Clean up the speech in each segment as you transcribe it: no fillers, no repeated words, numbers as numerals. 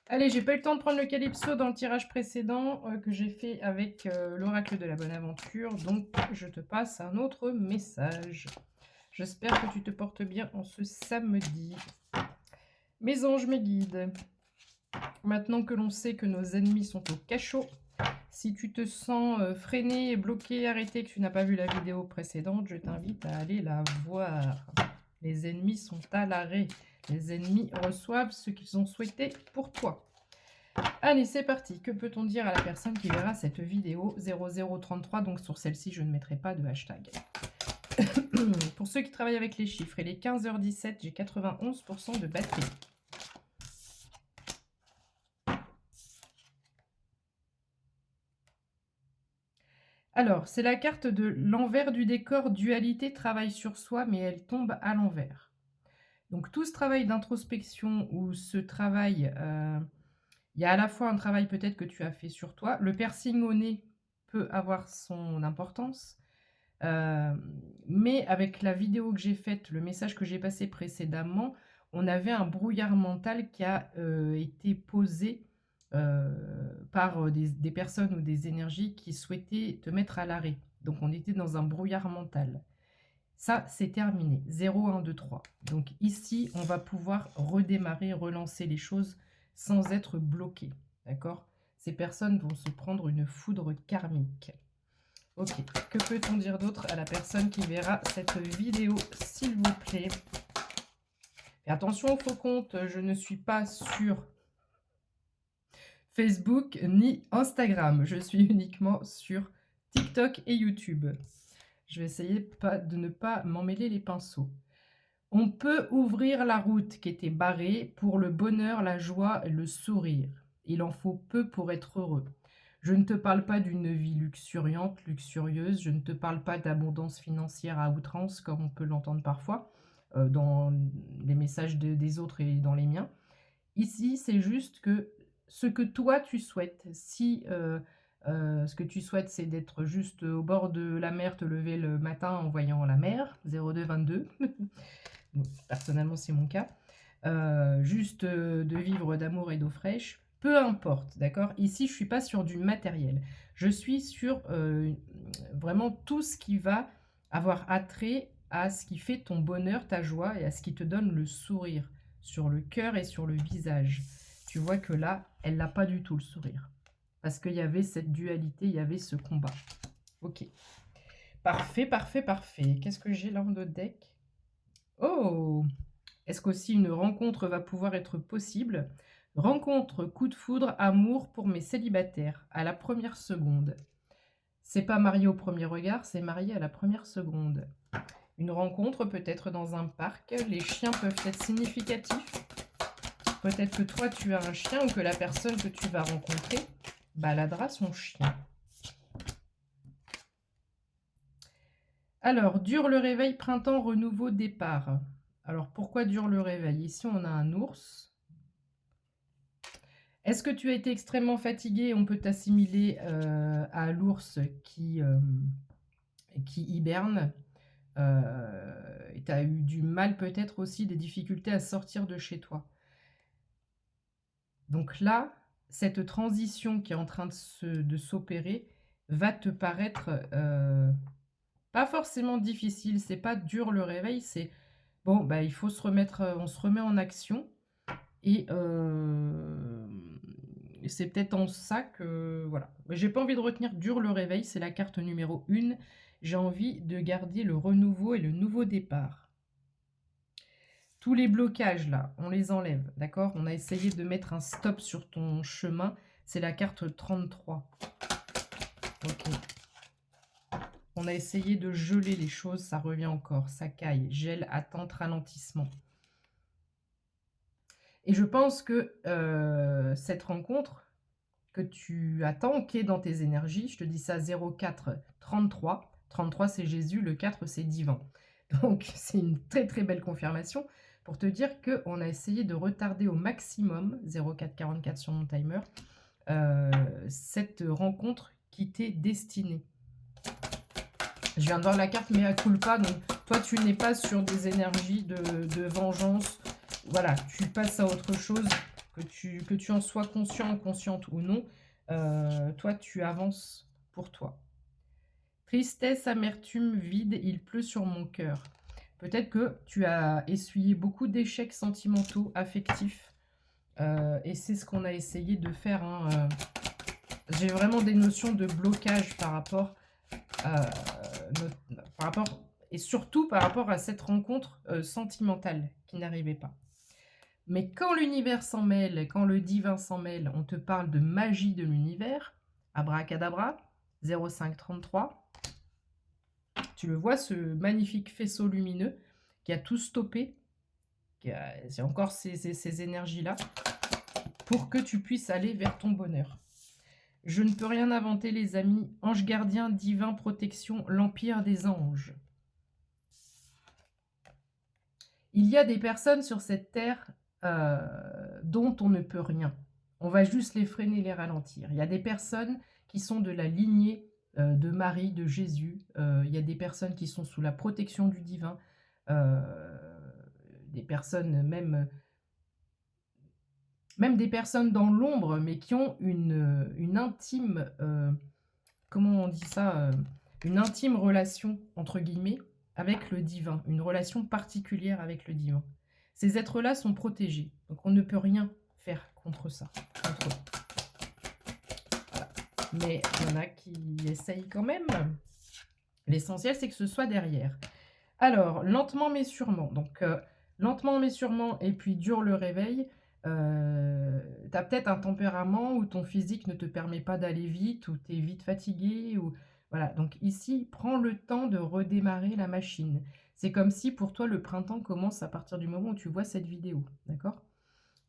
Allez, j'ai pas eu le temps de prendre le Calypso dans le tirage précédent que j'ai fait avec l'oracle de la bonne aventure, donc je te passe un autre message. J'espère que tu te portes bien en ce samedi. Mes anges, mes guides, maintenant que l'on sait que nos ennemis sont au cachot, si tu te sens freiné, bloqué, arrêté, que tu n'as pas vu la vidéo précédente, je t'invite à aller la voir. Les ennemis sont à l'arrêt. Les ennemis reçoivent ce qu'ils ont souhaité pour toi. Allez, c'est parti. Que peut-on dire à la personne qui verra cette vidéo 0033? Donc sur celle-ci, je ne mettrai pas de hashtag. Pour ceux qui travaillent avec les chiffres, il est 15h17, j'ai 91% de batterie. Alors, c'est la carte de l'envers du décor, dualité, travail sur soi, mais elle tombe à l'envers. Donc tout ce travail d'introspection ou ce travail, il y a à la fois un travail peut-être que tu as fait sur toi. Le piercing au nez peut avoir son importance. Mais avec la vidéo que j'ai faite, le message que j'ai passé précédemment, on avait un brouillard mental qui a été posé par des personnes ou des énergies qui souhaitaient te mettre à l'arrêt. Donc on était dans un brouillard mental. Ça, c'est terminé. 0, 1, 2, 3. Donc ici, on va pouvoir redémarrer, relancer les choses sans être bloqué. D'accord? Ces personnes vont se prendre une foudre karmique. Ok, que peut-on dire d'autre à la personne qui verra cette vidéo, s'il vous plaît? Et attention au faux compte, je ne suis pas sur Facebook ni Instagram. Je suis uniquement sur TikTok et YouTube. Je vais essayer de ne pas m'emmêler les pinceaux. On peut ouvrir la route qui était barrée pour le bonheur, la joie et le sourire. Il en faut peu pour être heureux. Je ne te parle pas d'une vie luxuriante, luxurieuse. Je ne te parle pas d'abondance financière à outrance, comme on peut l'entendre parfois dans les messages des autres et dans les miens. Ici, c'est juste que ce que toi tu souhaites, si ce que tu souhaites, c'est d'être juste au bord de la mer, te lever le matin en voyant la mer, 0222. Personnellement, c'est mon cas. Juste de vivre d'amour et d'eau fraîche, peu importe, d'accord? Ici, je suis pas sur du matériel. Je suis sur vraiment tout ce qui va avoir attrait à ce qui fait ton bonheur, ta joie et à ce qui te donne le sourire sur le cœur et sur le visage. Tu vois que là, elle n'a pas du tout le sourire. Parce qu'il y avait cette dualité, il y avait ce combat. Ok. Parfait, parfait, parfait. Qu'est-ce que j'ai là en d'autres deck? Oh! Est-ce qu'aussi une rencontre va pouvoir être possible? Rencontre, coup de foudre, amour pour mes célibataires, à la première seconde. C'est pas marié au premier regard, c'est marié à la première seconde. Une rencontre peut-être dans un parc, les chiens peuvent être significatifs. Peut-être que toi tu as un chien ou que la personne que tu vas rencontrer baladera son chien. Alors, dure le réveil, printemps, renouveau, départ. Alors, pourquoi dure le réveil? Ici, on a un ours. Est-ce que tu as été extrêmement fatigué? On peut t'assimiler à l'ours qui hiberne. Et tu as eu du mal peut-être aussi, des difficultés à sortir de chez toi. Donc là, cette transition qui est en train de s'opérer va te paraître pas forcément difficile. C'est pas dur le réveil, c'est bon, bah, il faut se remettre, on se remet en action. Et c'est peut-être en ça que... Voilà. J'ai pas envie de retenir dur le réveil, c'est la carte numéro 1. J'ai envie de garder le renouveau et le nouveau départ. Tous les blocages là, on les enlève, d'accord? On a essayé de mettre un stop sur ton chemin. C'est la carte 33. Ok. On a essayé de geler les choses, ça revient encore. Ça caille, gel, attente, ralentissement. Et je pense que cette rencontre que tu attends, qui est dans tes énergies, je te dis ça 04 33. 33 c'est Jésus, le 4 c'est divin. Donc c'est une très très belle confirmation pour te dire qu'on a essayé de retarder au maximum, 04 44 sur mon timer, cette rencontre qui t'est destinée. Je viens de voir la carte mea culpa, donc toi tu n'es pas sur des énergies de vengeance. Voilà, tu passes à autre chose, que tu en sois conscient, consciente ou non, toi, tu avances pour toi. Tristesse, amertume, vide, il pleut sur mon cœur. Peut-être que tu as essuyé beaucoup d'échecs sentimentaux, affectifs, et c'est ce qu'on a essayé de faire, hein, j'ai vraiment des notions de blocage par rapport à et surtout par rapport à cette rencontre sentimentale qui n'arrivait pas. Mais quand l'univers s'en mêle, quand le divin s'en mêle, on te parle de magie de l'univers, abracadabra, 0533. Tu le vois, ce magnifique faisceau lumineux qui a tout stoppé, c'est encore ces énergies-là, pour que tu puisses aller vers ton bonheur. Je ne peux rien inventer, les amis. Ange gardien, divin protection, l'empire des anges. Il y a des personnes sur cette terre dont on ne peut rien. On va juste les freiner, les ralentir. Il y a des personnes qui sont de la lignée de Marie, de Jésus. Il y a des personnes qui sont sous la protection du divin. Des personnes même des personnes dans l'ombre, mais qui ont une intime, comment on dit ça, une intime relation, entre guillemets, avec le divin, une relation particulière avec le divin. Ces êtres-là sont protégés, donc on ne peut rien faire contre ça, contre eux. Voilà. Mais il y en a qui essayent quand même. L'essentiel, c'est que ce soit derrière. Alors, lentement mais sûrement. Donc, lentement mais sûrement, et puis dure le réveil. Tu as peut-être un tempérament où ton physique ne te permet pas d'aller vite, où tu es vite fatigué. Ou... Voilà, donc ici, prends le temps de redémarrer la machine. C'est comme si pour toi, le printemps commence à partir du moment où tu vois cette vidéo. D'accord?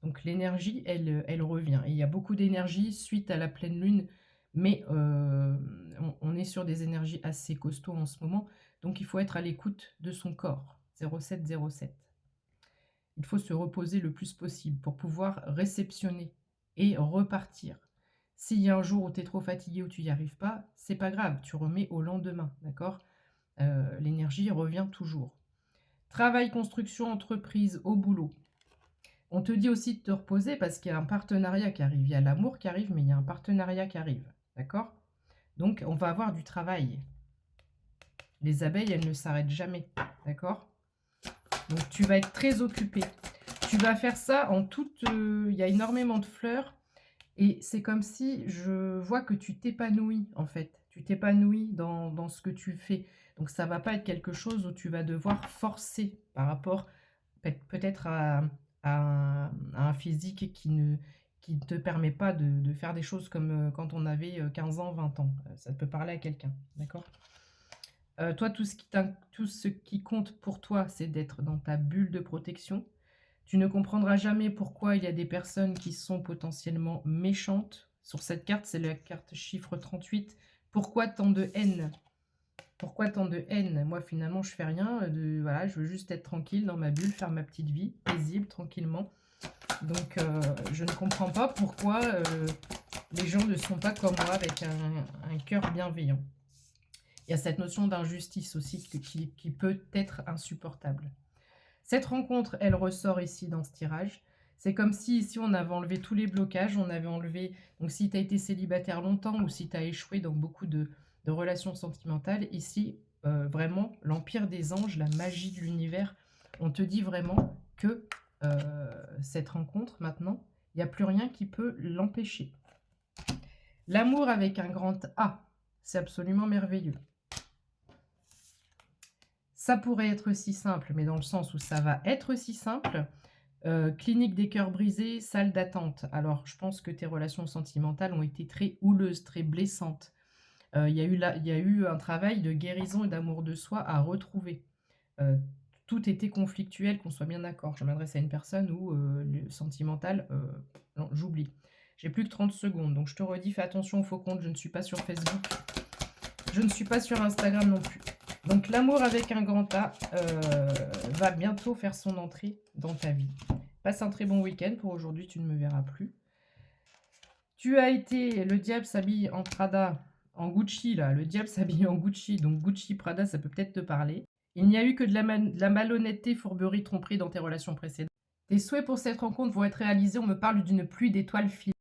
Donc l'énergie, elle revient. Et il y a beaucoup d'énergie suite à la pleine lune, mais on est sur des énergies assez costauds en ce moment. Donc il faut être à l'écoute de son corps. 0707. Il faut se reposer le plus possible pour pouvoir réceptionner et repartir. S'il y a un jour où tu es trop fatigué ou tu n'y arrives pas, c'est pas grave, tu remets au lendemain, d'accord? L'énergie revient toujours. Travail, construction, entreprise, au boulot. On te dit aussi de te reposer parce qu'il y a un partenariat qui arrive. Il y a l'amour qui arrive, mais il y a un partenariat qui arrive, d'accord? Donc, on va avoir du travail. Les abeilles, elles ne s'arrêtent jamais, d'accord? Donc, tu vas être très occupé. Tu vas faire ça en toute... il y a énormément de fleurs. Et c'est comme si je vois que tu t'épanouis, en fait. Tu t'épanouis dans ce que tu fais. Donc, ça ne va pas être quelque chose où tu vas devoir forcer par rapport peut-être à un physique qui ne te permet pas de faire des choses comme quand on avait 15 ans, 20 ans. Ça peut parler à quelqu'un, d'accord? Toi, tout ce qui compte pour toi, c'est d'être dans ta bulle de protection. Tu ne comprendras jamais pourquoi il y a des personnes qui sont potentiellement méchantes. Sur cette carte, c'est la carte chiffre 38. Pourquoi tant de haine? Pourquoi tant de haine? Moi, finalement, je fais rien. Voilà, je veux juste être tranquille dans ma bulle, faire ma petite vie, paisible, tranquillement. Donc, je ne comprends pas pourquoi les gens ne sont pas comme moi, avec un cœur bienveillant. Il y a cette notion d'injustice aussi qui peut être insupportable. Cette rencontre, elle ressort ici dans ce tirage. C'est comme si ici on avait enlevé tous les blocages, on avait enlevé... Donc si tu as été célibataire longtemps ou si tu as échoué dans beaucoup de relations sentimentales, ici, vraiment, l'empire des anges, la magie de l'univers, on te dit vraiment que cette rencontre, maintenant, il n'y a plus rien qui peut l'empêcher. L'amour avec un grand A, c'est absolument merveilleux. Ça pourrait être si simple, mais dans le sens où ça va être si simple. Clinique des cœurs brisés, salle d'attente. Alors, je pense que tes relations sentimentales ont été très houleuses, très blessantes. Il y a eu un travail de guérison et d'amour de soi à retrouver. Tout était conflictuel, qu'on soit bien d'accord. Je m'adresse à une personne où le sentimental, non, j'oublie. J'ai plus que 30 secondes, donc je te redis, fais attention aux faux comptes. Je ne suis pas sur Facebook. Je ne suis pas sur Instagram non plus. Donc l'amour avec un grand A va bientôt faire son entrée dans ta vie. Passe un très bon week-end. Pour aujourd'hui, tu ne me verras plus. Tu as été... Le diable s'habille en Prada, en Gucci, là. Le diable s'habille en Gucci. Donc Gucci, Prada, ça peut peut-être te parler. Il n'y a eu que de la malhonnêteté, fourberie, tromperie dans tes relations précédentes. Tes souhaits pour cette rencontre vont être réalisés. On me parle d'une pluie d'étoiles filantes.